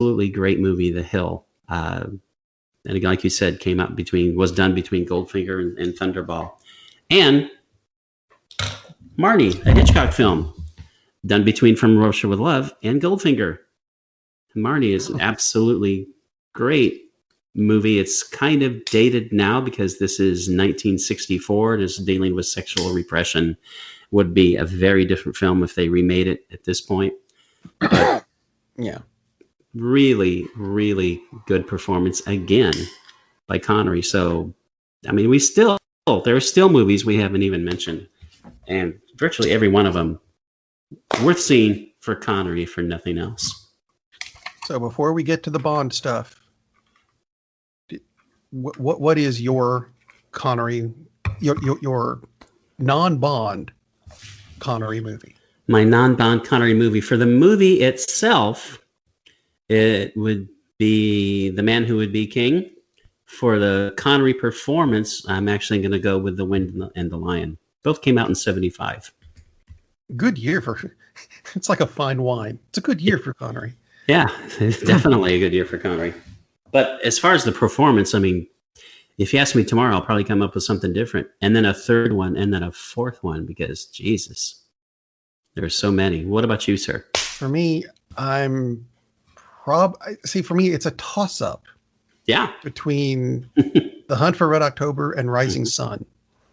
absolutely great movie, The Hill. And again, like you said, was done between Goldfinger and Thunderball. And Marnie, a Hitchcock film, done between From Russia with Love and Goldfinger. Marnie is an absolutely great movie. It's kind of dated now because this is 1964 and is dealing with sexual repression. Would be a very different film if they remade it at this point. But yeah. Really, really good performance again by Connery. So, I mean, there are still movies we haven't even mentioned, and virtually every one of them worth seeing for Connery, for nothing else. So before we get to the Bond stuff, what is your Connery, your non-Bond Connery movie? My non-Bond Connery movie. For the movie itself, it would be The Man Who Would Be King. For the Connery performance, I'm actually going to go with The Wind and the Lion. Both came out in 1975. Good year it's like a fine wine. It's a good year for Connery. Yeah, it's definitely a good year for Connery. But as far as the performance, I mean, if you ask me tomorrow, I'll probably come up with something different. And then a third one, and then a fourth one, because Jesus, there's so many. What about you, sir? For me, for me, it's a toss-up. Yeah. Between The Hunt for Red October and Rising Sun.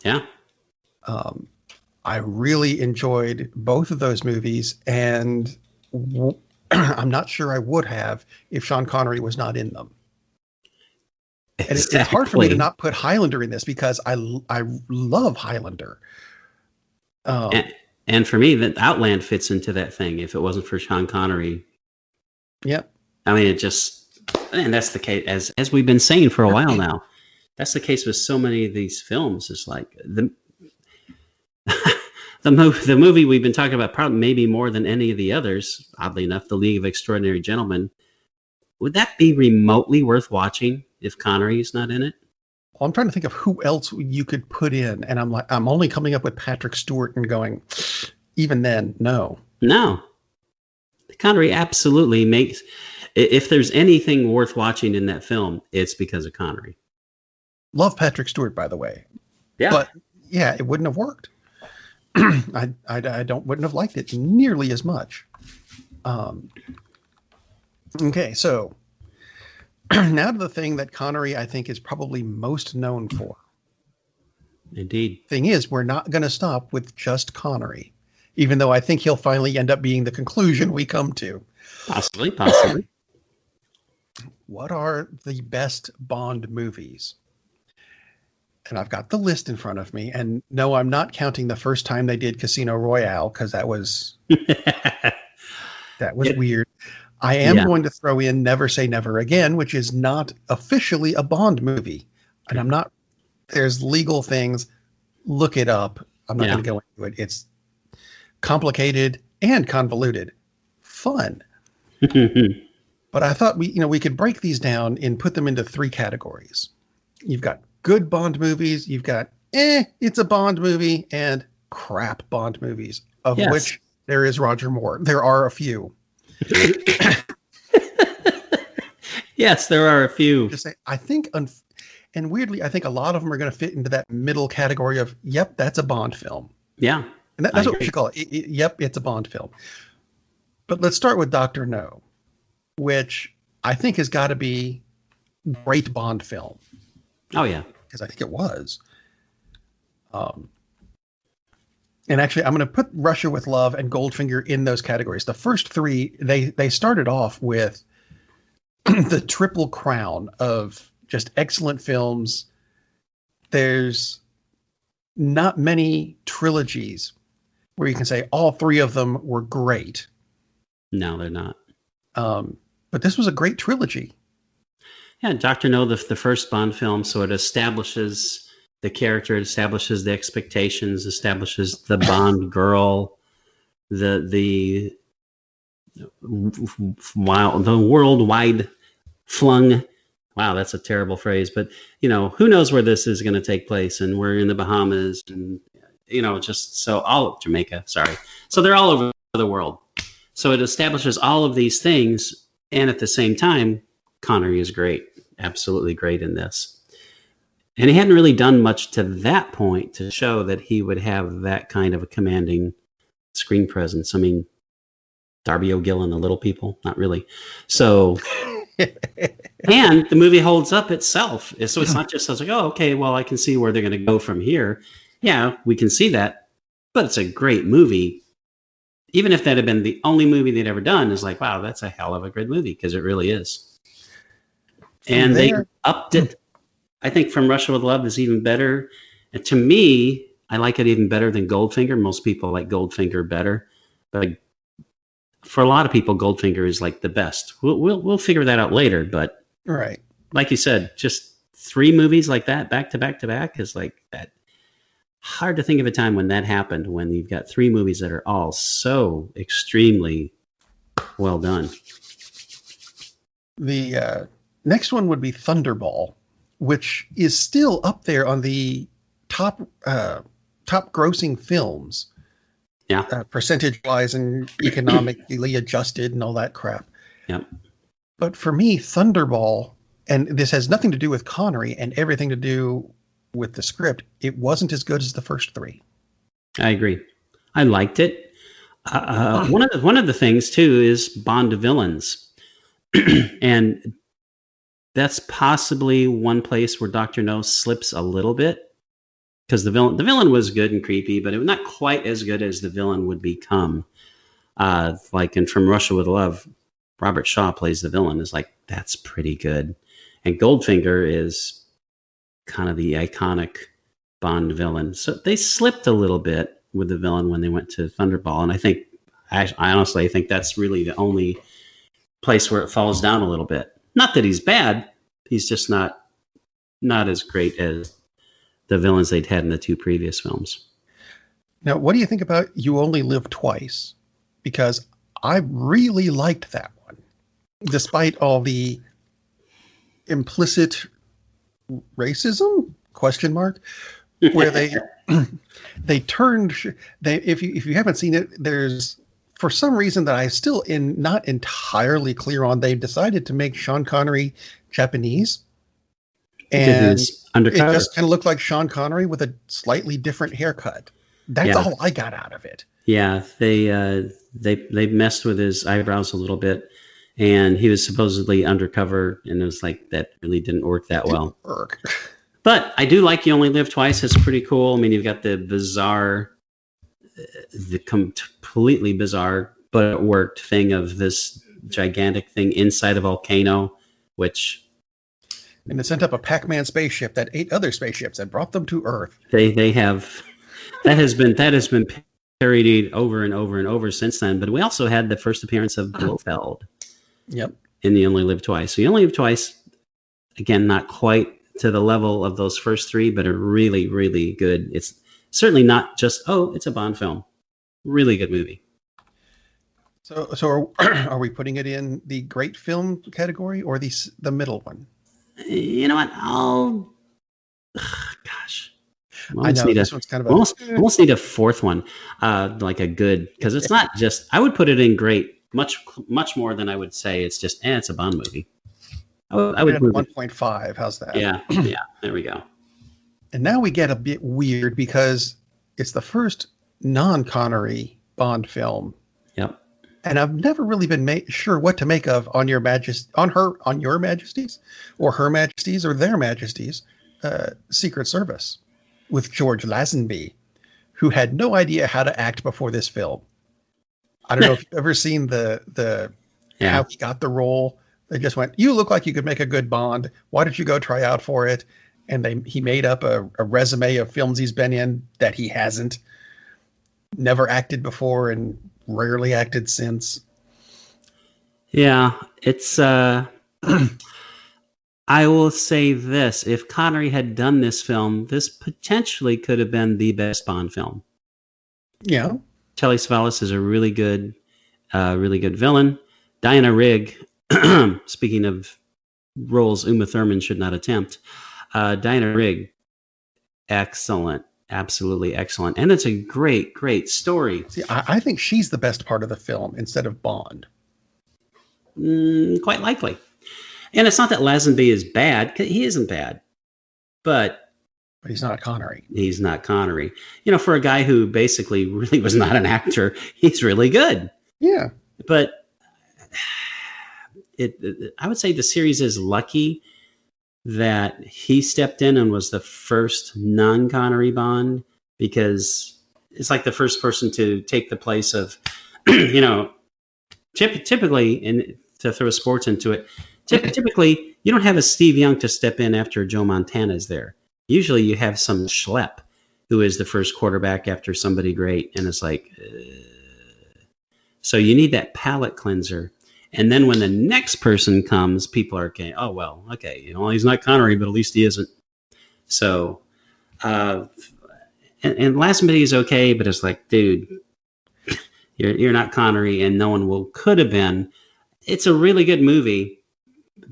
Yeah. I really enjoyed both of those movies, and I'm not sure I would have if Sean Connery was not in them. And it's hard for me to not put Highlander in this because I love Highlander. And for me, that Outland fits into that thing. If it wasn't for Sean Connery, yep. I mean, and that's the case as we've been saying for a while now. That's the case with so many of these films. It's like the movie we've been talking about, probably maybe more than any of the others. Oddly enough, The League of Extraordinary Gentlemen. Would that be remotely worth watching if Connery is not in it? Well, I'm trying to think of who else you could put in, and I'm only coming up with Patrick Stewart and going, even then, no. Connery absolutely makes. If there's anything worth watching in that film, it's because of Connery. Love Patrick Stewart, by the way. Yeah, but yeah, it wouldn't have worked. I wouldn't have liked it nearly as much. Okay, so now to the thing that Connery, I think, is probably most known for. Indeed. Thing is, we're not going to stop with just Connery, even though I think he'll finally end up being the conclusion we come to. Possibly. What are the best Bond movies? And I've got the list in front of me. And no, I'm not counting the first time they did Casino Royale, because that was weird. I am going to throw in Never Say Never Again, which is not officially a Bond movie. And I'm not, there's legal things. Look it up. I'm not going to go into it. It's complicated and convoluted. Fun. But I thought we could break these down and put them into three categories. You've got good Bond movies. You've got, it's a Bond movie, and crap Bond movies, of which there is Roger Moore. There are a few. Yes, there are a few. Just say, I think, and weirdly, I think a lot of them are going to fit into that middle category of, yep, that's a Bond film. Yeah. And that's what we should call it. Yep, it's a Bond film. But let's start with Dr. No, which I think has got to be a great Bond film. Oh, yeah. Because I think it was. And actually, I'm going to put Russia with Love and Goldfinger in those categories. The first three, they started off with the triple crown of just excellent films. There's not many trilogies where you can say all three of them were great. No, they're not. But this was a great trilogy. Yeah, Dr. No, the first Bond film, so it establishes the character, it establishes the expectations, establishes the Bond girl, the worldwide flung. Wow, that's a terrible phrase, but who knows where this is going to take place, and we're in the Bahamas, and just so all of Jamaica. Sorry, so they're all over the world. So it establishes all of these things And at the same time, Connery is great, absolutely great in this. And he hadn't really done much to that point to show that he would have that kind of a commanding screen presence. I mean, Darby O'Gill and the Little People, not really. So, and the movie holds up itself. So it's not just like, oh, okay, well, I can see where they're going to go from here. Yeah, we can see that, but it's a great movie. Even if that had been the only movie they'd ever done, is like, wow, that's a hell of a good movie, because it really is. And they upped it. I think From Russia with Love is even better. And to me, I like it even better than Goldfinger. Most people like Goldfinger better, but for a lot of people, Goldfinger is like the best. We'll figure that out later. But right, like you said, just 3 movies like that back to back to back is like that. Hard to think of a time when that happened, when you've got 3 movies that are all so extremely well done. The next one would be Thunderball, which is still up there on the top grossing films. Yeah. Percentage wise and economically adjusted and all that crap. Yep. But for me, Thunderball, and this has nothing to do with Connery and everything to do with the script, it wasn't as good as the first 3. I agree. I liked it. One of the things too is Bond villains, and that's possibly one place where Dr. No slips a little bit, because the villain was good and creepy, but it was not quite as good as the villain would become. Like in From Russia with Love, Robert Shaw plays the villain. Is like, that's pretty good, and Goldfinger is kind of the iconic Bond villain. So they slipped a little bit with the villain when they went to Thunderball. And I honestly think that's really the only place where it falls down a little bit. Not that he's bad. He's just not as great as the villains they'd had in the 2 previous films. Now, what do you think about You Only Live Twice? Because I really liked that one, despite all the implicit racism ? Where they turned. If you haven't seen it, there's, for some reason that I still not entirely clear on, they decided to make Sean Connery Japanese, and it just kind of looked like Sean Connery with a slightly different haircut. That's all I got out of it. Yeah, they messed with his eyebrows a little bit, and he was supposedly undercover, and it was like, that really didn't work that well. But I do like You Only Live Twice. It's pretty cool. I mean, you've got the completely bizarre, but it worked thing of this gigantic thing inside a volcano, and it sent up a Pac-Man spaceship that ate other spaceships and brought them to Earth. They have that has been parodied over and over and over since then. But we also had the first appearance of Blofeld. Yep. In You Only Live Twice. So You Only Live Twice, again, not quite to the level of those first 3, but a really, really good. It's certainly not just, it's a Bond film. Really good movie. So are we putting it in the great film category or the middle one? You know what? Gosh. I know this one's kind of almost need a 4th one, like a good, because it's not just. I would put it in great much more than I would say it's just. It's a Bond movie. I would 1.5. How's that? Yeah. There we go. And now we get a bit weird because it's the first non-Connery Bond film. Yep. And I've never really been sure what to make of on your Majesty's or Her Majesty's or Their Majesty's Secret Service with George Lazenby, who had no idea how to act before this film. I don't know if you've ever seen how he got the role. They just went, you look like you could make a good Bond. Why don't you go try out for it? And he made up a resume of films he's been in that he hasn't. Never acted before and rarely acted since. Yeah, it's... I will say this. If Connery had done this film, this potentially could have been the best Bond film. Yeah. Telly Savalas is a really good villain. Diana Rigg, speaking of roles Uma Thurman should not attempt, Diana Rigg, excellent, absolutely excellent, and it's a great story. See, I think she's the best part of the film instead of Bond. Quite likely. And it's not that Lazenby is bad. He isn't bad. But he's not Connery. He's not Connery. For a guy who basically really was not an actor, he's really good. Yeah. But I would say the series is lucky that he stepped in and was the first non-Connery Bond, because it's like the first person to take the place of, typically, and to throw sports into it, typically you don't have a Steve Young to step in after Joe Montana is there. Usually you have some schlep who is the first quarterback after somebody great, and it's like, so you need that palate cleanser. And then when the next person comes, people are okay. Oh, well, okay. He's not Connery, but at least he isn't. So, and Lazenby is okay, but it's like, dude, you're not Connery, and no one could have been. It's a really good movie,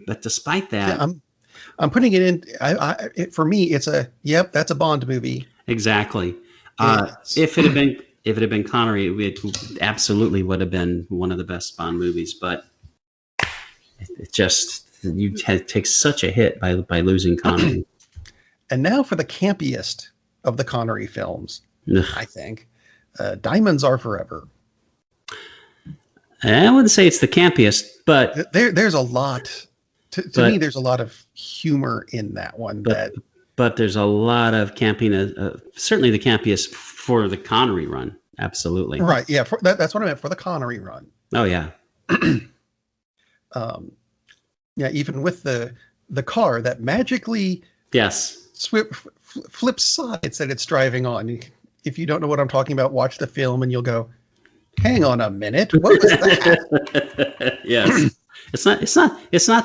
but despite that, yeah, I'm putting it in. For me, it's that's a Bond movie. Exactly. If it had been Connery, it absolutely would have been one of the best Bond movies, but. It just, you take such a hit by losing Connery. And now for the campiest of the Connery films, I think, Diamonds Are Forever. I wouldn't say it's the campiest, but there's a lot. To me, there's a lot of humor in that one. But there's a lot of camping. Certainly the campiest for the Connery run. Absolutely. Right. Yeah. That's what I meant, for the Connery run. Oh yeah. Yeah, even with the car that magically flips sides that it's driving on. If you don't know what I'm talking about, watch the film and you'll go, hang on a minute, what was that? Yes. It's not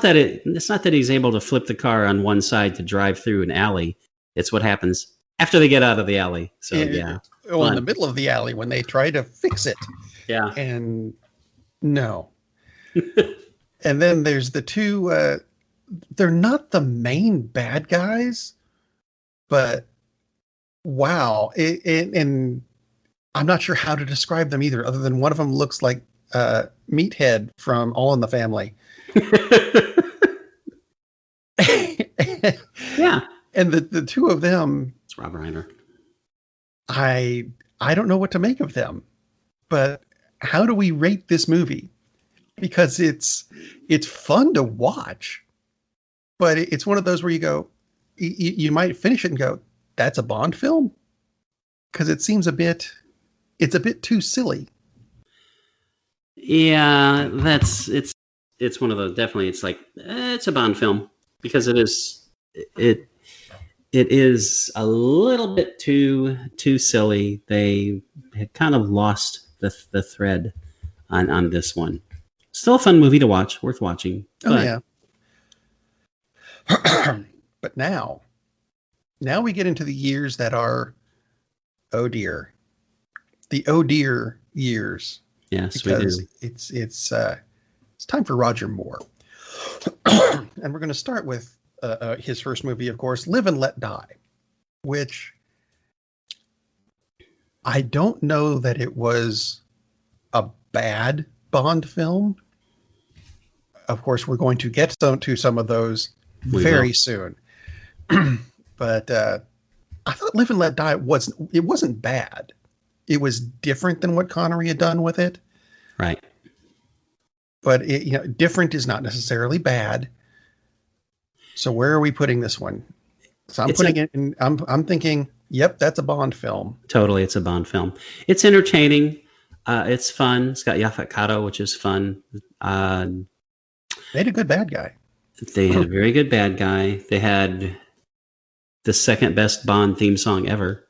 that he's able to flip the car on one side to drive through an alley. It's what happens after they get out of the alley. So Well, in the middle of the alley when they try to fix it. Yeah. And no. And then there's the two, they're not the main bad guys, but wow. And I'm not sure how to describe them either, other than one of them looks like Meathead from All in the Family. Yeah. And the two of them. It's Rob Reiner. I don't know what to make of them, but how do we rate this movie? Because it's fun to watch, but it's one of those where you go, you might finish it and go, that's a Bond film? Because it seems it's a bit too silly. Yeah, it's one of those, definitely, it's like, it's a Bond film, because it is a little bit too silly. They had kind of lost the thread on this one. Still a fun movie to watch, worth watching. Oh, yeah. But now we get into the years that are, oh dear, the oh dear years. Yes, because we do. It's time for Roger Moore, and we're going to start with his first movie, of course, Live and Let Die, which I don't know that it was a bad Bond film. Of course, we're going to get to some of those very soon. But I thought Live and Let Die wasn't bad. It was different than what Connery had done with it. Right. But different is not necessarily bad. So where are we putting this one? So I'm putting it in. I'm thinking, yep, that's a Bond film. Totally, it's a Bond film. It's entertaining. It's fun. It's got Yaphet Kotto, which is fun. They had a good bad guy. They had a very good bad guy. They had the second best Bond theme song ever.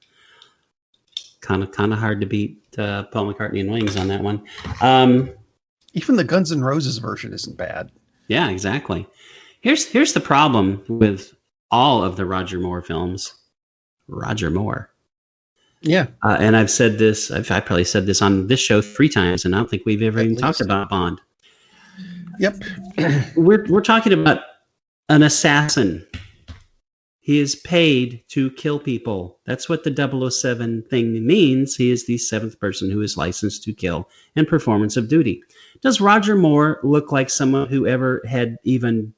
Kind of hard to beat Paul McCartney and Wings on that one. Even the Guns N' Roses version isn't bad. Yeah, exactly. Here's the problem with all of the Roger Moore films. Roger Moore. Yeah. And I've said this, I've probably said this on this show 3 times, and I don't think we've ever even talked about Bond. Yep. We're talking about an assassin. He is paid to kill people. That's what the 007 thing means. He is the seventh person who is licensed to kill in performance of duty. Does Roger Moore look like someone who ever had even